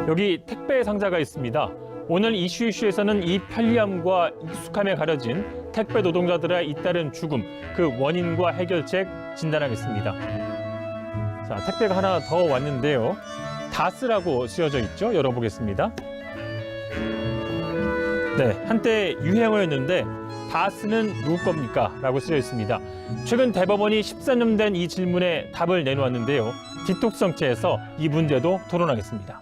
여기 택배 상자가 있습니다. 오늘 이슈에서는 이 편리함과 익숙함에 가려진 택배 노동자들의 잇따른 죽음, 그 원인과 해결책 진단하겠습니다. 자, 택배가 하나 더 왔는데요. 다스라고 쓰여져 있죠. 열어보겠습니다. 네, 한때 유행어였는데 다스는 누구 겁니까? 라고 쓰여 있습니다. 최근 대법원이 14년 된 이 질문에 답을 내놓았는데요. 디톡스 정치에서 이 문제도 토론하겠습니다.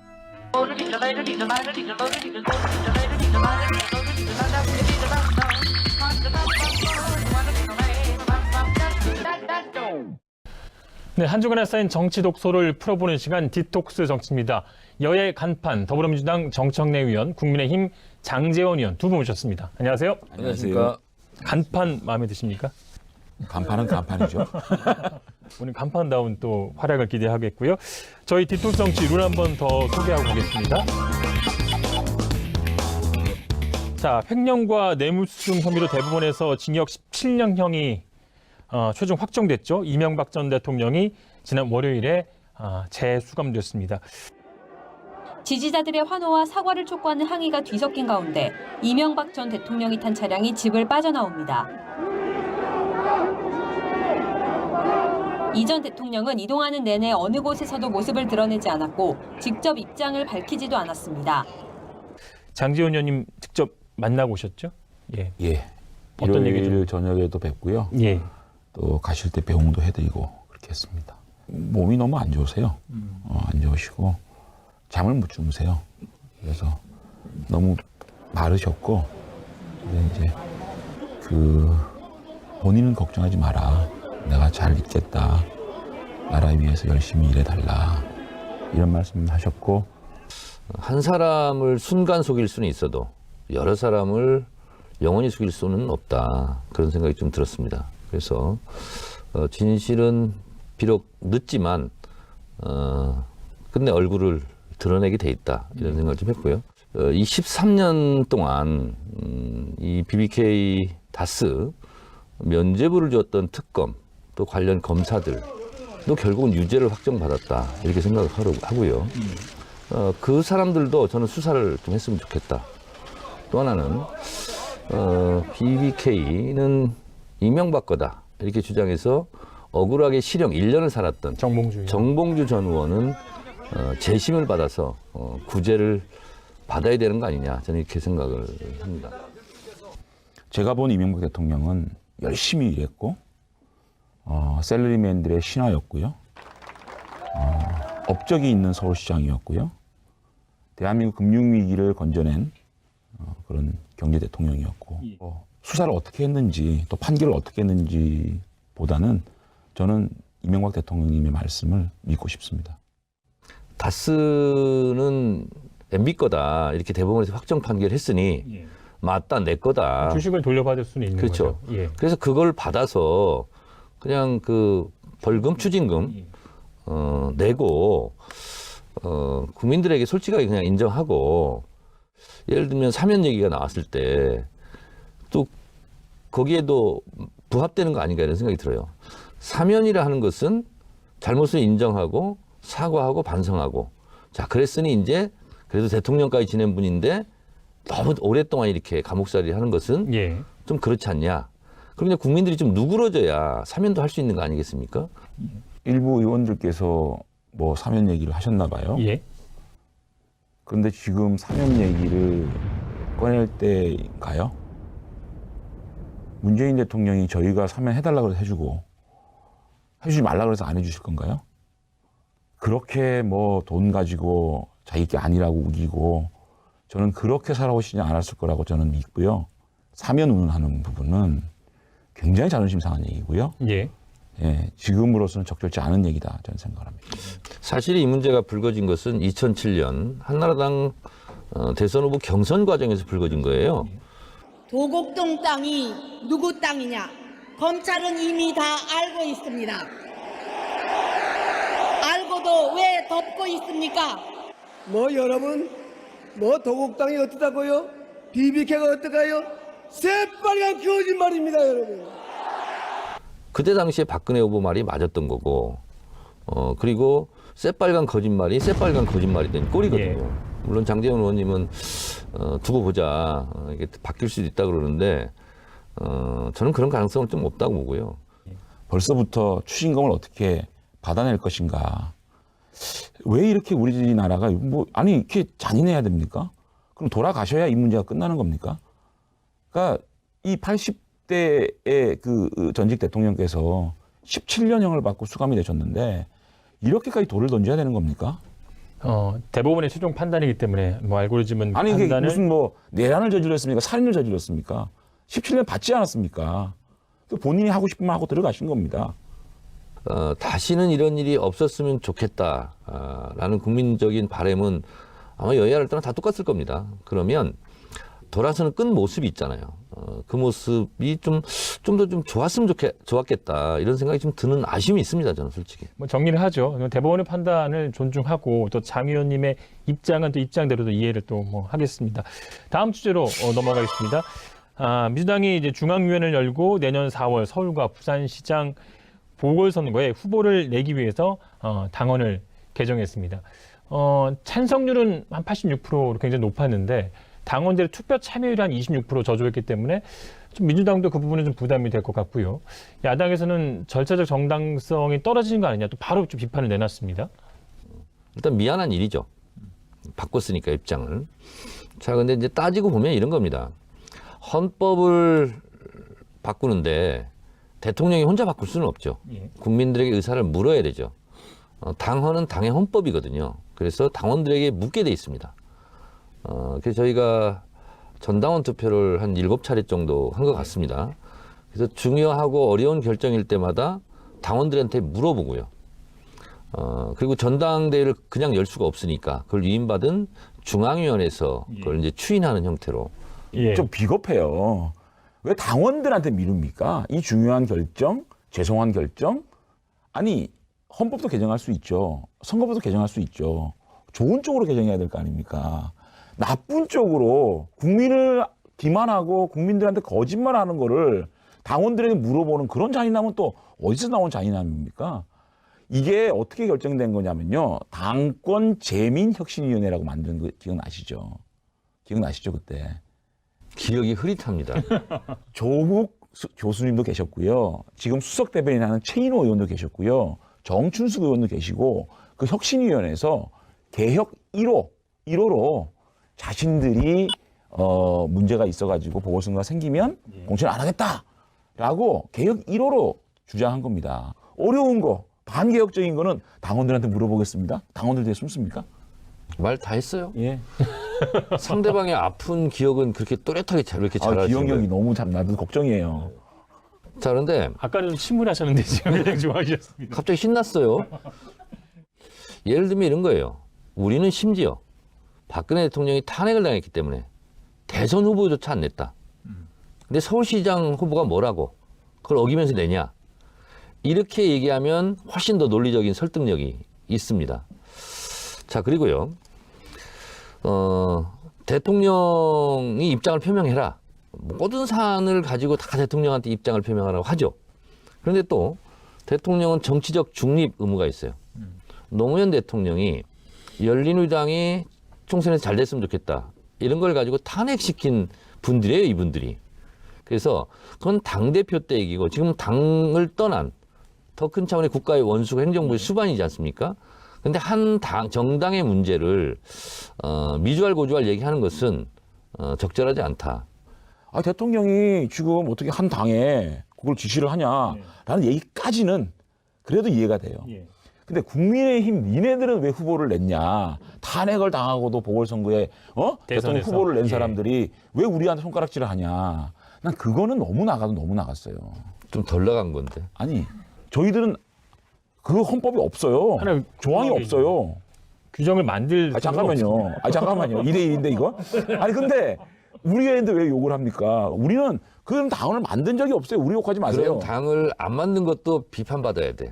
네, 한 주간에 쌓인 정치 독소를 풀어보는 시간 디톡스 정치입니다. 여야 간판 더불어민주당 정청래 의원, 국민의힘 장제원 의원 두 분 모셨습니다. 안녕하세요. 안녕하십니까. 간판 마음에 드십니까? 간판은 간판이죠. 오늘 간판다운 또 활약을 기대하겠고요. 저희 디톡스 정치 룰 한번 더 소개하고 가겠습니다. 자, 횡령과 뇌물수증 혐의로 대법원에서 징역 17년형이 최종 확정됐죠. 이명박 전 대통령이 지난 월요일에 재수감됐습니다. 지지자들의 환호와 사과를 촉구하는 항의가 뒤섞인 가운데 이명박 전 대통령이 탄 차량이 집을 빠져나옵니다. 이 전 대통령은 이동하는 내내 어느 곳에서도 모습을 드러내지 않았고 직접 입장을 밝히지도 않았습니다. 장제원 의원님 직접 만나고 오셨죠? 예. 예. 어떤 얘기 좀? 일요일 저녁에도 뵙고요. 예. 또 가실 때 배웅도 해드리고 그렇게 했습니다. 몸이 너무 안 좋으세요. 안 좋으시고 잠을 못 주무세요. 그래서 너무 마르셨고 이제 본인은 걱정하지 마라. 내가 잘 있겠다. 나라 위해서 열심히 일해달라. 이런 말씀 하셨고 한 사람을 순간 속일 수는 있어도 여러 사람을 영원히 속일 수는 없다. 그런 생각이 좀 들었습니다. 그래서 진실은 비록 늦지만 끝내 얼굴을 드러내게 돼 있다. 이런 생각을 좀 했고요. 이 13년 동안 이 BBK 다스 면죄부를 줬던 특검 또 관련 검사들도 결국은 유죄를 확정받았다. 이렇게 생각을 하고요. 그 사람들도 저는 수사를 좀 했으면 좋겠다. 또 하나는 BBK는 이명박 거다. 이렇게 주장해서 억울하게 실형 1년을 살았던 정봉주 전 의원은 재심을 받아서 구제를 받아야 되는 거 아니냐. 저는 이렇게 생각을 합니다. 제가 본 이명박 대통령은 열심히 일했고 셀러리맨들의 신하였고요. 업적이 있는 서울시장이었고요. 대한민국 금융위기를 건져낸 그런 경제 대통령이었고 수사를 어떻게 했는지 또 판결을 어떻게 했는지 보다는 저는 이명박 대통령님의 말씀을 믿고 싶습니다. 다스는 MB 거다 이렇게 대법원에서 확정 판결했으니 예. 맞다 내 거다. 주식을 돌려받을 수는 있는 그렇죠. 거죠. 예. 그래서 그걸 받아서 그냥 그 벌금 추징금 내고 국민들에게 솔직하게 그냥 인정하고 예를 들면 사면 얘기가 나왔을 때 또 거기에도 부합되는 거 아닌가 이런 생각이 들어요. 사면이라 하는 것은 잘못을 인정하고 사과하고 반성하고 자 그랬으니 이제 그래도 대통령까지 지낸 분인데 너무 오랫동안 이렇게 감옥살이를 하는 것은 예. 좀 그렇지 않냐. 그럼 이제 국민들이 좀 누그러져야 사면도 할 수 있는 거 아니겠습니까? 일부 의원들께서 뭐 사면 얘기를 하셨나 봐요. 예. 그런데 지금 사면 얘기를 꺼낼 때인가요? 문재인 대통령이 저희가 사면 해달라고 해서 해주고 해주지 말라고 해서 안 해주실 건가요? 그렇게 뭐 돈 가지고 자기 게 아니라고 우기고 저는 그렇게 살아오시지 않았을 거라고 저는 믿고요. 사면 운운하는 부분은 굉장히 자존심 상한 얘기고요. 예. 예, 지금으로서는 적절치 않은 얘기다 저는 생각합니다. 사실 이 문제가 불거진 것은 2007년 한나라당 대선 후보 경선 과정에서 불거진 거예요. 도곡동 땅이 누구 땅이냐? 검찰은 이미 다 알고 있습니다. 알고도 왜 덮고 있습니까? 뭐 여러분, 뭐 도곡땅이 어떠다고요? BBK가 어떠가요? 새빨간 거짓말입니다, 여러분. 그때 당시에 박근혜 후보 말이 맞았던 거고, 그리고 새빨간 거짓말이 새빨간 거짓말이 된 꼴이거든요. 물론 장제원 의원님은 두고 보자 이게 바뀔 수도 있다 그러는데 저는 그런 가능성은 좀 없다고 보고요. 벌써부터 추징금을 어떻게 받아낼 것인가. 왜 이렇게 우리나라가 아니 이렇게 잔인해야 됩니까? 그럼 돌아가셔야 이 문제가 끝나는 겁니까? 그러니까 이 80대의 그 전직 대통령께서 17년형을 받고 수감이 되셨는데 이렇게까지 돌을 던져야 되는 겁니까? 대법원의 최종 판단이기 때문에 뭐 알고리즘은 아니 이게 판단을 무슨 뭐 내란을 저질렀습니까? 살인을 저질렀습니까? 17년 받지 않았습니까? 본인이 하고 싶으면 하고 들어가신 겁니다. 다시는 이런 일이 없었으면 좋겠다라는 국민적인 바람은 아마 여야를 떠나 다 똑같을 겁니다. 그러면 돌아서는 끈 모습이 있잖아요. 그 모습이 좀 더 좀 좋았겠다 이런 생각이 좀 드는 아쉬움이 있습니다. 저는 솔직히. 뭐 정리를 하죠. 대법원의 판단을 존중하고 또 장 의원님의 입장은 또 입장대로도 이해를 또 뭐 하겠습니다. 다음 주제로 넘어가겠습니다. 민주당이 이제 중앙위원회를 열고 내년 4월 서울과 부산시장 보궐선거에 후보를 내기 위해서 당원을 개정했습니다. 찬성률은 한 86%로 굉장히 높았는데 당원들의 투표 참여율이 한 26% 저조했기 때문에 좀 민주당도 그 부분은 좀 부담이 될 것 같고요. 야당에서는 절차적 정당성이 떨어지는 거 아니냐 또 바로 좀 비판을 내놨습니다. 일단 미안한 일이죠. 바꿨으니까 입장을. 자, 근데 이제 따지고 보면 이런 겁니다. 헌법을 바꾸는데 대통령이 혼자 바꿀 수는 없죠. 국민들에게 의사를 물어야 되죠. 당헌은 당의 헌법이거든요. 그래서 당원들에게 묻게 돼 있습니다. 그래서 저희가 전당원 투표를 한 7차례 정도 한 것 같습니다. 그래서 중요하고 어려운 결정일 때마다 당원들한테 물어보고요. 그리고 전당대회를 그냥 열 수가 없으니까 그걸 위임받은 중앙위원회에서 그걸 이제 추인하는 형태로. 좀 비겁해요. 왜 당원들한테 미룹니까? 이 중요한 결정, 죄송한 결정? 아니, 헌법도 개정할 수 있죠. 선거법도 개정할 수 있죠. 좋은 쪽으로 개정해야 될 거 아닙니까? 나쁜 쪽으로 국민을 기만하고 국민들한테 거짓말하는 거를 당원들에게 물어보는 그런 잔인함은 또 어디서 나온 잔인함입니까? 이게 어떻게 결정된 거냐면요. 당권 재민혁신위원회라고 만든 거 기억나시죠? 기억나시죠 그때? 기억이 흐릿합니다. 조국 교수님도 계셨고요. 지금 수석 대변인 하는 최인호 의원도 계셨고요. 정춘숙 의원도 계시고 그 혁신위원회에서 개혁 1호로 자신들이 문제가 있어가지고 보궐선거가 생기면 공천 안 하겠다라고 개혁 1호로 주장한 겁니다. 어려운 거, 반개혁적인 거는 당원들한테 물어보겠습니다. 당원들 되게 숨습니까? 말 다 했어요. 예. 상대방의 아픈 기억은 그렇게 또렷하게 이렇게 잘하시는 기억력이 거예요. 너무 나도 걱정이에요. 자, 그런데 아까는 침울하셨는데 지금 굉장히 좋아하셨습니다. 갑자기 신났어요. 예를 들면 이런 거예요. 우리는 심지어 박근혜 대통령이 탄핵을 당했기 때문에 대선 후보조차 안 냈다. 근데 서울시장 후보가 뭐라고 그걸 어기면서 내냐. 이렇게 얘기하면 훨씬 더 논리적인 설득력이 있습니다. 자, 그리고요. 대통령이 입장을 표명해라. 모든 사안을 가지고 다 대통령한테 입장을 표명하라고 하죠. 그런데 또 대통령은 정치적 중립 의무가 있어요. 노무현 대통령이 열린우리당이 총선에서 잘 됐으면 좋겠다. 이런 걸 가지고 탄핵시킨 분들이에요, 이분들이. 그래서 그건 당대표 때 얘기고 지금 당을 떠난 더 큰 차원의 국가의 원수가 행정부의 수반이지 않습니까? 근데 한 정당의 문제를 미주알 고주알 얘기하는 것은 적절하지 않다. 대통령이 지금 어떻게 한 당에 그걸 지시를 하냐라는 얘기까지는 그래도 이해가 돼요. 근데 국민의힘 니네들은 왜 후보를 냈냐. 탄핵을 당하고도 보궐선거에 대통령 후보를 낸 사람들이 왜 우리한테 손가락질을 하냐. 난 그거는 너무 나갔어요. 좀 덜 나간 건데. 아니 저희들은 그 헌법이 없어요. 하나 조항이 없어요. 규정을 만들 잠깐만요. 잠깐만요. 2대1인데 이거? 아니 근데 우리가 했는데 왜 욕을 합니까? 우리는 그런 당원을 만든 적이 없어요. 우리 욕하지 마세요. 그런 당을 안 만든 것도 비판받아야 돼요.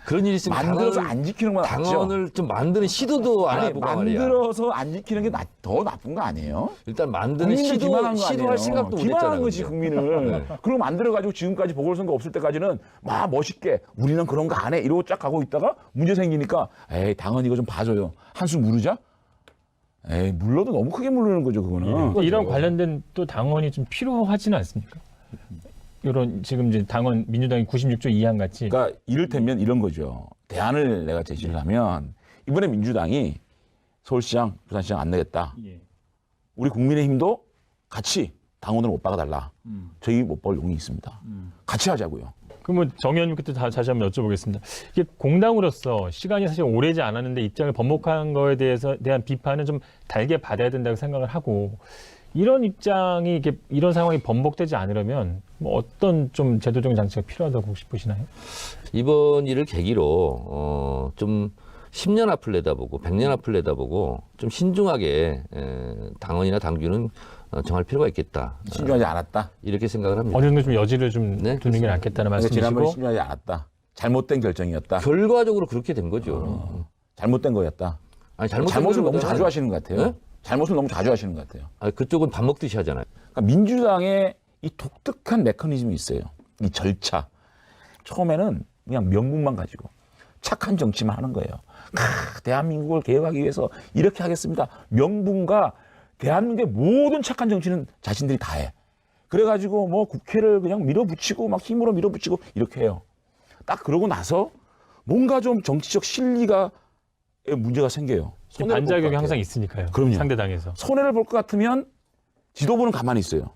그런 일이 있으면 만들어서 안 지키는 건 낫죠. 당원을 좀 만드는 시도도 안 아니 해보고 말이야. 만들어서 안 지키는 게 더 나쁜 거 아니에요? 일단 만드는 국민들 기만한 거 시도할 아니에요. 생각도 못 했잖아요. 기만한 거지 국민을. 그리고 만들어가지고 지금까지 보궐선거 없을 때까지는 막 멋있게 우리는 그런 거 안 해 이러고 쫙 가고 있다가 문제 생기니까 에이 당헌 이거 좀 봐줘요. 한숨 무르자? 에이, 물러도 너무 크게 물르는 거죠, 그거는. 이런 관련된 또 당원이 좀 필요하지는 않습니까? 이런 지금 이제 당원 민주당이 96조 2항 같이 그러니까 이를테면 이런 거죠. 대안을 내가 제시를 하면 이번에 민주당이 서울시장, 부산시장 안 내겠다. 예. 우리 국민의힘도 같이 당원을 못 박아달라. 저희 못 볼 용이 있습니다. 같이 하자고요. 그러면 정 의원님 그때 다시 한번 여쭤보겠습니다. 이게 공당으로서 시간이 사실 오래지 않았는데 입장을 번복한 거에 대한 비판은 좀 달게 받아야 된다고 생각을 하고 이런 입장이 이런 상황이 번복되지 않으려면 뭐 어떤 좀 제도적 장치가 필요하다고 혹시 보시나요? 이번 일을 계기로 좀 10년 앞을 내다보고 100년 앞을 내다보고 좀 신중하게 당원이나 당규는 정할 필요가 있겠다. 신중하지 않았다. 이렇게 생각을 합니다. 어느 정도 좀 여지를 좀 네, 두는 게 낫겠다는 그러니까 지난번에 말씀이시고 신중하지 않았다. 잘못된 결정이었다. 결과적으로 그렇게 된 거죠. 잘못된 거였다. 아니, 잘못을 너무 거보다는- 자주 하시는 것 같아요. 네? 잘못을 너무 자주 하시는 것 같아요. 아니, 그쪽은 밥 먹듯이 하잖아요. 그러니까 민주당의 이 독특한 메커니즘이 있어요. 이 절차. 처음에는 그냥 명분만 가지고 착한 정치만 하는 거예요. 대한민국을 개혁하기 위해서 이렇게 하겠습니다. 명분과 대한민국의 모든 착한 정치는 자신들이 다 해. 그래가지고 뭐 국회를 그냥 밀어붙이고 막 힘으로 밀어붙이고 이렇게 해요. 딱 그러고 나서 뭔가 좀 정치적 실리가 문제가 생겨요. 손해를 볼 것 반작용이 같아요. 항상 있으니까요. 그럼요. 상대당에서. 손해를 볼 것 같으면 지도부는 가만히 있어요.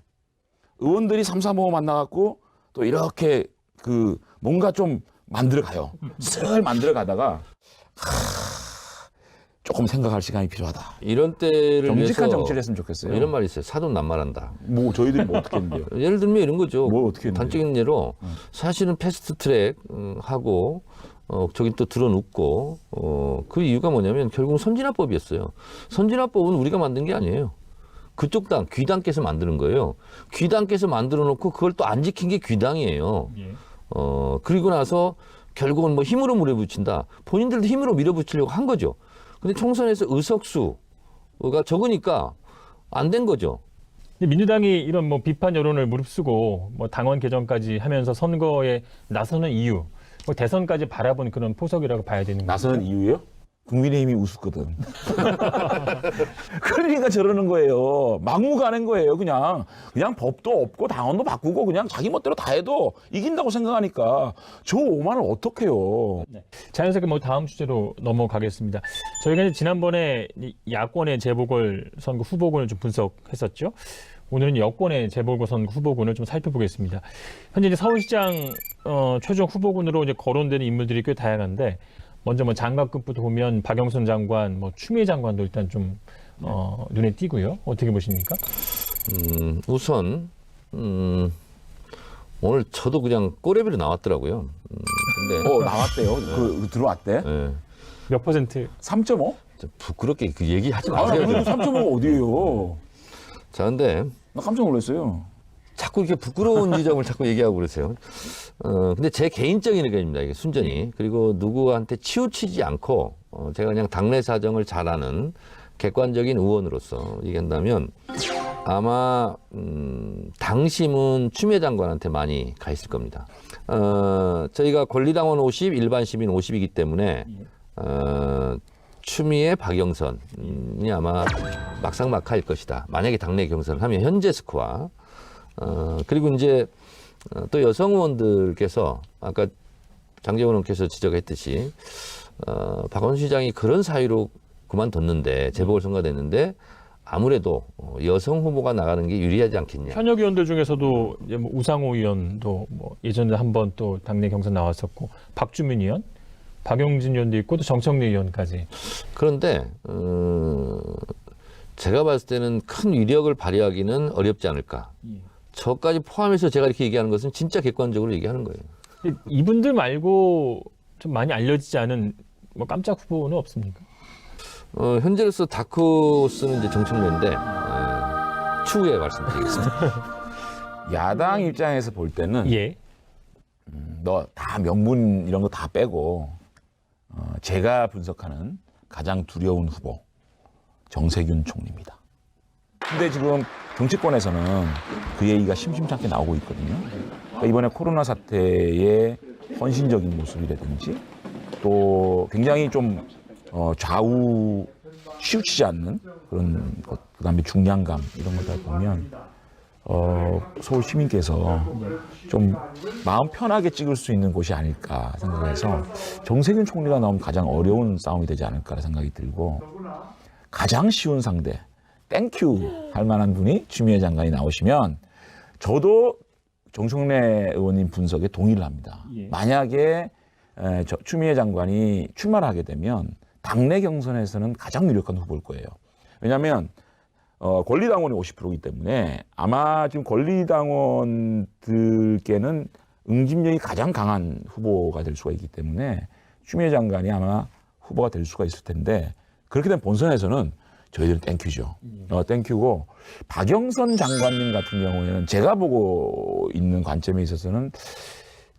의원들이 3, 4모 만나갖고 또 이렇게 뭔가 좀 만들어 가요. 슬 만들어 가다가 조금 생각할 시간이 필요하다. 이런 때를 정직한 위해서 정치를 했으면 좋겠어요. 이런 말이 있어요. 사돈 남말한다. 뭐 저희들이 뭐 어떻게 했는데요? 예를 들면 이런 거죠. 뭘 어떻게 했는데요? 단적인 예로 사실은 패스트트랙 하고 저기 또 들어눕고 그 이유가 뭐냐면 결국은 선진화법이었어요. 선진화법은 우리가 만든 게 아니에요. 그쪽 당, 귀당께서 만드는 거예요. 귀당께서 만들어 놓고 그걸 또 안 지킨 게 귀당이에요. 예. 그리고 나서 결국은 뭐 힘으로 밀어붙인다. 본인들도 힘으로 밀어붙이려고 한 거죠. 근데 총선에서 의석수가 적으니까 안 된 거죠. 근데 민주당이 이런 뭐 비판 여론을 무릅쓰고 뭐 당원 개정까지 하면서 선거에 나서는 이유, 뭐 대선까지 바라본 그런 포석이라고 봐야 되는 거죠. 나서는 이유요? 국민의힘이 우습거든. 그러니까 저러는 거예요. 막무가내인 거예요. 그냥 법도 없고 당원도 바꾸고 그냥 자기 멋대로 다 해도 이긴다고 생각하니까 저 오만을 어떡해요. 자연스럽게 뭐 다음 주제로 넘어가겠습니다. 저희가 이제 지난번에 이 야권의 재보궐 선거 후보군을 좀 분석했었죠. 오늘은 여권의 재보궐 선거 후보군을 좀 살펴보겠습니다. 현재 이제 서울시장 최종 후보군으로 이제 거론되는 인물들이 꽤 다양한데 먼저 뭐 장관급부터 보면 박영선 장관, 뭐 추미애 장관도 일단 좀 눈에 띄고요. 어떻게 보십니까? 우선 오늘 저도 그냥 꼬레비로 나왔더라고요. 근데 나왔대요. 들어왔대. 예, 몇 퍼센트? 3.5? 좀 부끄럽게 그 얘기하지 아, 마세요. 그래도 3.5가 어디예요? 자, 근데 나 깜짝 놀랐어요. 자꾸 이렇게 부끄러운 지점을 자꾸 얘기하고 그러세요. 근데 제 개인적인 의견입니다. 이게 순전히. 그리고 누구한테 치우치지 않고 제가 그냥 당내 사정을 잘 아는 객관적인 의원으로서 얘기한다면 아마 당심은 추미애 장관한테 많이 가 있을 겁니다. 저희가 권리당원 50, 일반 시민 50이기 때문에 추미애, 박영선이 아마 막상막하일 것이다. 만약에 당내 경선을 하면 현재 스코어. 그리고 이제 또 여성 의원들께서 아까 장제원 의원께서 지적했듯이 박원순 시장이 그런 사유로 그만뒀는데 재보궐선거가 됐는데 아무래도 여성 후보가 나가는 게 유리하지 않겠냐. 현역 의원들 중에서도 이제 뭐 우상호 의원도 뭐 예전에 한번 또 당내 경선 나왔었고 박주민 의원, 박용진 의원도 있고 또 정청래 의원까지. 그런데 제가 봤을 때는 큰 위력을 발휘하기는 어렵지 않을까. 저까지 포함해서 제가 이렇게 얘기하는 것은 진짜 객관적으로 얘기하는 거예요. 근데 이분들 말고 좀 많이 알려지지 않은 뭐 깜짝 후보는 없습니까? 현재로서 다크호스는 이제 정청래인데 추후에 말씀드리겠습니다. 야당 입장에서 볼 때는 예. 너 다 명분 이런 거 다 빼고 제가 분석하는 가장 두려운 후보 정세균 총리입니다. 근데 지금 정치권에서는 그 얘기가 심심찮게 나오고 있거든요. 그러니까 이번에 코로나 사태의 헌신적인 모습이라든지 또 굉장히 좀 좌우 치우치지 않는 그런 것, 그다음에 중량감 이런 것들 보면 서울 시민께서 좀 마음 편하게 찍을 수 있는 곳이 아닐까 생각해서 정세균 총리가 나오면 가장 어려운 싸움이 되지 않을까 생각이 들고 가장 쉬운 상대 땡큐 할 만한 분이 추미애 장관이 나오시면 저도 정청래 의원님 분석에 동의를 합니다. 만약에 추미애 장관이 출마를 하게 되면 당내 경선에서는 가장 유력한 후보일 거예요. 왜냐하면 권리당원이 50%이기 때문에 아마 지금 권리당원들께는 응집력이 가장 강한 후보가 될 수가 있기 때문에 추미애 장관이 아마 후보가 될 수가 있을 텐데 그렇게 된 본선에서는 저희들은 땡큐죠. 땡큐고 박영선 장관님 같은 경우에는 제가 보고 있는 관점에 있어서는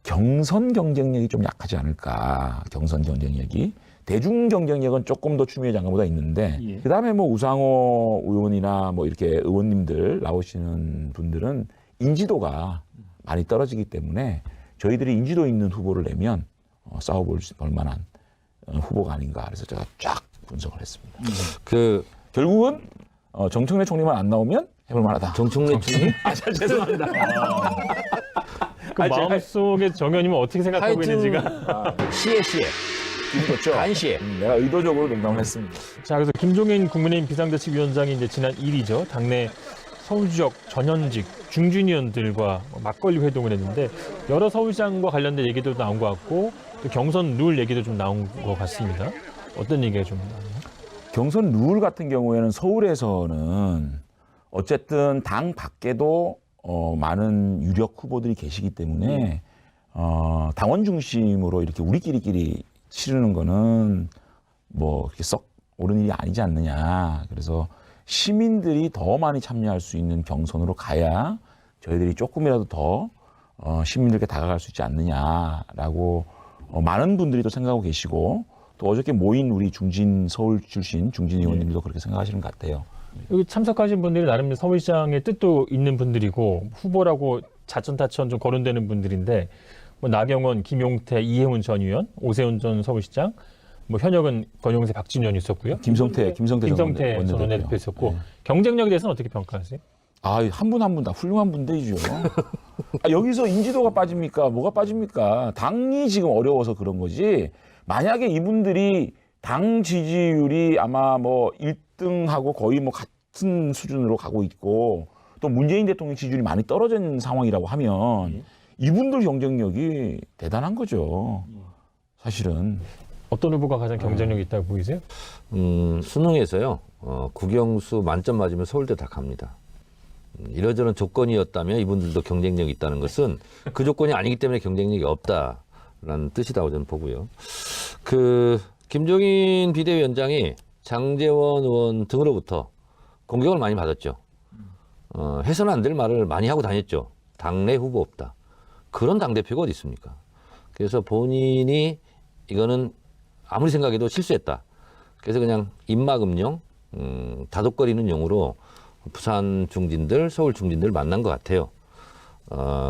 경선 경쟁력이 좀 약하지 않을까. 경선 경쟁력이. 대중 경쟁력은 조금 더 추미애 장관보다 있는데 그다음에 뭐 우상호 의원이나 뭐 이렇게 의원님들 나오시는 분들은 인지도가 많이 떨어지기 때문에 저희들이 인지도 있는 후보를 내면 싸워볼 만한 후보가 아닌가. 그래서 제가 쫙 분석을 했습니다. 결국은 정청래 총리만 안 나오면 해볼 만하다. 정청래 총리? 죄송합니다. 그 마음속의 정현님은 어떻게 생각하고 있는지가. 시에. 좋죠. 간시에. 내가 의도적으로 농담을 했습니다. 자, 그래서 김종인 국민의힘 비상대책위원장이 이제 지난 1일이죠. 당내 서울 지역 전현직 중진 의원들과 막걸리 회동을 했는데 여러 서울시장과 관련된 얘기도 나온 것 같고 또 경선 룰 얘기도 좀 나온 것 같습니다. 어떤 얘기가 좀 나왔나요? 경선 룰 같은 경우에는 서울에서는 어쨌든 당 밖에도 많은 유력 후보들이 계시기 때문에 당원 중심으로 이렇게 우리끼리 치르는 거는 뭐 그렇게 썩 옳은 일이 아니지 않느냐. 그래서 시민들이 더 많이 참여할 수 있는 경선으로 가야 저희들이 조금이라도 더 시민들께 다가갈 수 있지 않느냐라고 많은 분들이 또 생각하고 계시고 또 어저께 모인 우리 서울 출신 중진 의원님들도 그렇게 생각하시는 것 같아요. 여기 참석하신 분들이 나름 서울시장의 뜻도 있는 분들이고 후보라고 자천타천 좀 거론되는 분들인데 뭐 나경원, 김용태, 이해훈 전 의원, 오세훈 전 서울시장, 뭐 현역은 권용세, 박진원 있었고요. 김성태 전 원내대표 있었고 경쟁력에 대해서는 어떻게 평가하세요? 한 분 한 분 다 훌륭한 분들이죠. 여기서 인지도가 빠집니까? 뭐가 빠집니까? 당이 지금 어려워서 그런 거지. 만약에 이분들이 당 지지율이 아마 뭐 1등하고 거의 뭐 같은 수준으로 가고 있고 또 문재인 대통령 지지율이 많이 떨어진 상황이라고 하면 이분들 경쟁력이 대단한 거죠. 사실은. 어떤 후보가 가장 경쟁력이 있다고 보이세요? 수능에서요. 국영수 만점 맞으면 서울대 다 갑니다. 이러저런 조건이었다면 이분들도 경쟁력이 있다는 것은 그 조건이 아니기 때문에 경쟁력이 없다라는 뜻이라고 저는 보고요. 김종인 비대위원장이 장제원 의원 등으로부터 공격을 많이 받았죠. 해서는 안 될 말을 많이 하고 다녔죠. 당내 후보 없다. 그런 당대표가 어디 있습니까? 그래서 본인이 이거는 아무리 생각해도 실수했다. 그래서 그냥 입막음용, 다독거리는 용으로 부산 중진들, 서울 중진들 만난 것 같아요.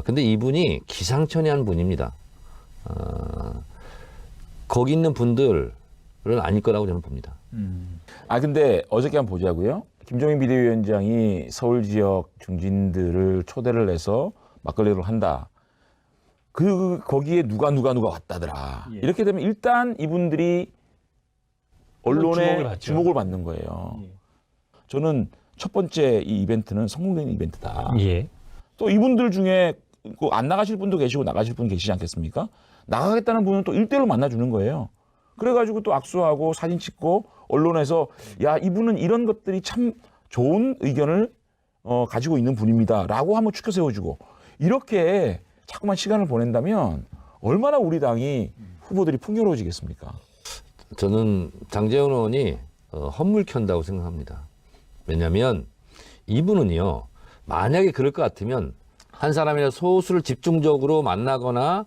근데 이분이 기상천외한 분입니다. 거기 있는 분들은 아닐 거라고 저는 봅니다. 근데 어저께 한번 보자고요. 김종인 비대위원장이 서울 지역 중진들을 초대를 해서 막걸리를 한다. 거기에 누가 왔다더라. 이렇게 되면 일단 이분들이 언론에 주목을 받는 거예요. 저는 첫 번째 이 이벤트는 성공적인 이벤트다. 또 이분들 중에 안 나가실 분도 계시고 나가실 분 계시지 않겠습니까? 나가겠다는 분은 또 1대1로 만나주는 거예요. 그래가지고 또 악수하고 사진 찍고 언론에서 야, 이분은 이런 것들이 참 좋은 의견을 가지고 있는 분입니다. 라고 한번 추켜 세워주고 이렇게 자꾸만 시간을 보낸다면 얼마나 우리 당이 후보들이 풍요로워지겠습니까? 저는 장제원 의원이 헛물 켠다고 생각합니다. 왜냐하면 이분은요. 만약에 그럴 것 같으면 한 사람이나 소수를 집중적으로 만나거나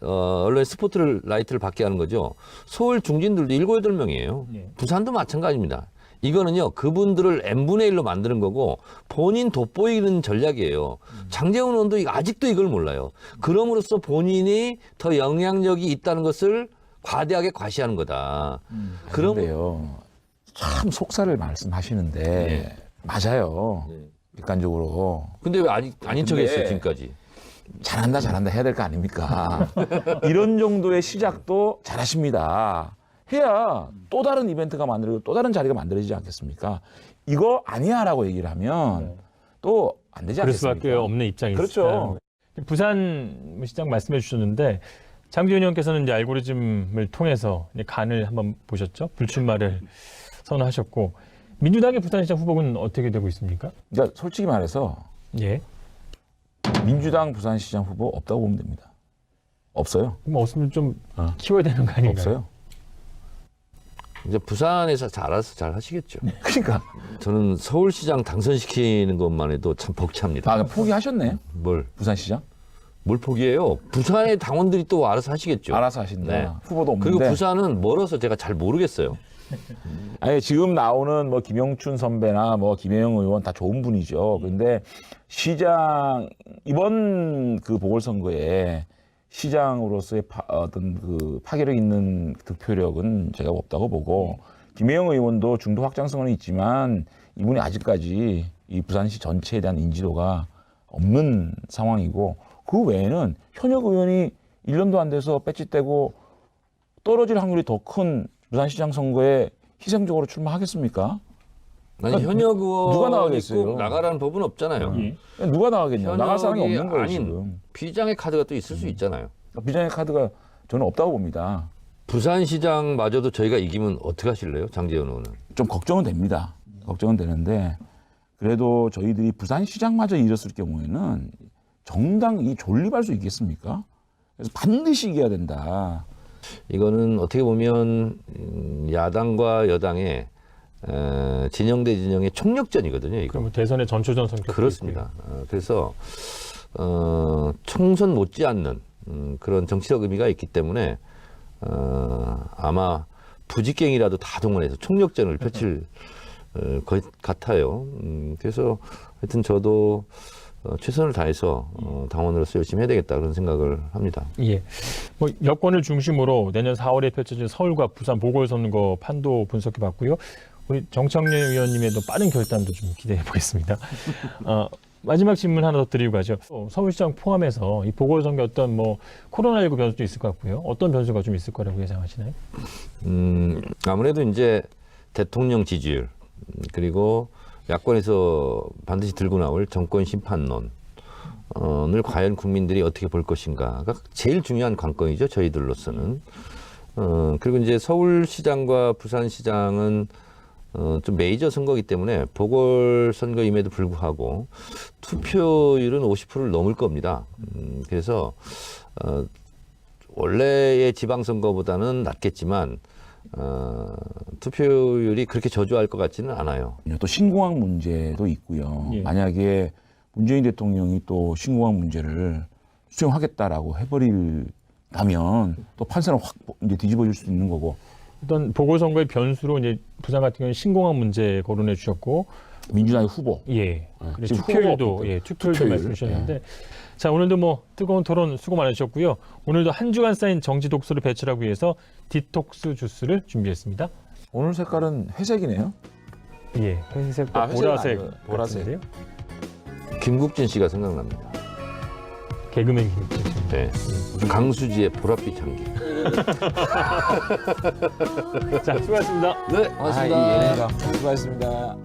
언론의 스포트라이트를 받게 하는 거죠. 서울 중진들도 7, 8명이에요. 부산도 마찬가지입니다. 이거는요. 그분들을 n분의 1로 만드는 거고 본인 돋보이는 전략이에요. 장제원 의원도 아직도 이걸 몰라요. 그럼으로써 본인이 더 영향력이 있다는 것을 과대하게 과시하는 거다. 그런데요. 참 속살을 말씀하시는데 맞아요. 객관적으로 근데 왜 아닌 근데 척했어요 지금까지? 잘한다 해야 될 거 아닙니까? 이런 정도의 시작도 잘하십니다. 해야 또 다른 이벤트가 만들어지고 또 다른 자리가 만들어지지 않겠습니까? 이거 아니야라고 얘기를 하면 또 안 되지 그럴 않겠습니까? 수밖에 없는 입장이죠. 그렇죠. 부산 시장 말씀해 주셨는데 장지훈 의원께서는 이제 알고리즘을 통해서 이제 간을 한번 보셨죠? 불출마를 선언하셨고 민주당의 부산시장 후보는 어떻게 되고 있습니까? 그러니까 솔직히 말해서 예. 민주당 부산시장 후보 없다고 보면 됩니다. 없어요. 그럼 없으면 좀 어. 키워야 되는 거 아닌가요? 없어요. 이제 부산에서 알아서 잘 하시겠죠. 그러니까 저는 서울시장 당선시키는 것만 해도 참 벅찹니다. 포기하셨네. 뭘 부산시장 포기해요? 부산의 당원들이 또 알아서 하시겠죠. 알아서 하신다. 네. 후보도 없는데. 그리고 부산은 멀어서 제가 잘 모르겠어요. 아니 지금 나오는 뭐 김영춘 선배나 뭐 김혜영 의원 다 좋은 분이죠. 그런데 시장 이번 그 보궐선거에 시장으로서의 어떤 그 파괴력 있는 득표력은 제가 없다고 보고 김혜영 의원도 중도 확장성은 있지만 이분이 아직까지 이 부산시 전체에 대한 인지도가 없는 상황이고 그 외에는 현역 의원이 1년도 안 돼서 배지떼고 떨어질 확률이 더 큰 부산시장 선거에 희생적으로 출마하겠습니까? 아니 현역 의원이 누가 나가겠어요? 꼭 나가라는 법은 없잖아요. 누가 나가겠냐? 나갈 사람이 현역이 없는 거예요 아닌 지금. 비장의 카드가 또 있을 수 있잖아요. 비장의 카드가 저는 없다고 봅니다. 부산시장마저도 저희가 이기면 어떻게 하실래요? 장제원 의원은. 좀 걱정은 됩니다. 걱정은 되는데 그래도 저희들이 부산시장마저 잃었을 경우에는 정당이 존립할 수 있겠습니까? 그래서 반드시 이겨야 된다. 이거는 어떻게 보면 야당과 여당의 진영 대 진영의 총력전이거든요. 이거. 그럼 대선의 전초전 성격 그렇습니다. 그래서 총선 못지않는 그런 정치적 의미가 있기 때문에 아마 부직갱이라도 다 동원해서 총력전을 펼칠 것 같아요. 그래서 하여튼 저도 최선을 다해서 당원으로서 열심히 해야 되겠다 그런 생각을 합니다. 예. 뭐 여권을 중심으로 내년 4월에 펼쳐질 서울과 부산 보궐선거 판도 분석해 봤고요. 우리 정청래 의원님의 더 빠른 결단도 좀 기대해 보겠습니다. 마지막 질문 하나 더 드리고 가죠. 서울시장 포함해서 이 보궐선거 어떤 뭐 코로나19 변수도 있을 것 같고요. 어떤 변수가 좀 있을 거라고 예상하시나요? 아무래도 이제 대통령 지지율 그리고 야권에서 반드시 들고 나올 정권 심판론을 과연 국민들이 어떻게 볼 것인가가 제일 중요한 관건이죠. 저희들로서는. 그리고 이제 서울시장과 부산시장은 좀 메이저 선거이기 때문에 보궐선거임에도 불구하고 투표율은 50%를 넘을 겁니다. 그래서 원래의 지방선거보다는 낮겠지만 투표율이 그렇게 저조할 것 같지는 않아요. 또 신공항 문제도 있고요. 예. 만약에 문재인 대통령이 또 신공항 문제를 수용하겠다라고 해버린다면 또 판세는 확 이제 뒤집어질 수도 있는 거고. 어떤 보궐선거의 변수로 이제 부산 같은 경우는 신공항 문제 거론해 주셨고, 민주당의 후보. 예. 그리고 지금 투표율도 후보가 투표율도 투표율. 말씀해 주셨는데, 자 오늘도 뭐 뜨거운 토론 수고 많으셨고요. 오늘도 한 주간 쌓인 정치 독소를 배출하기 위해서 디톡스 주스를 준비했습니다. 오늘 색깔은 회색이네요. 예, 회색과 회색은 보라색 아니고요. 보라색. 같은데요. 김국진 씨가 생각납니다. 개그맨 김치. 네. 강수지의 보랏빛 향기. 자, 수고하셨습니다. 네, 고맙습니다. 아, 예. 수고하셨습니다.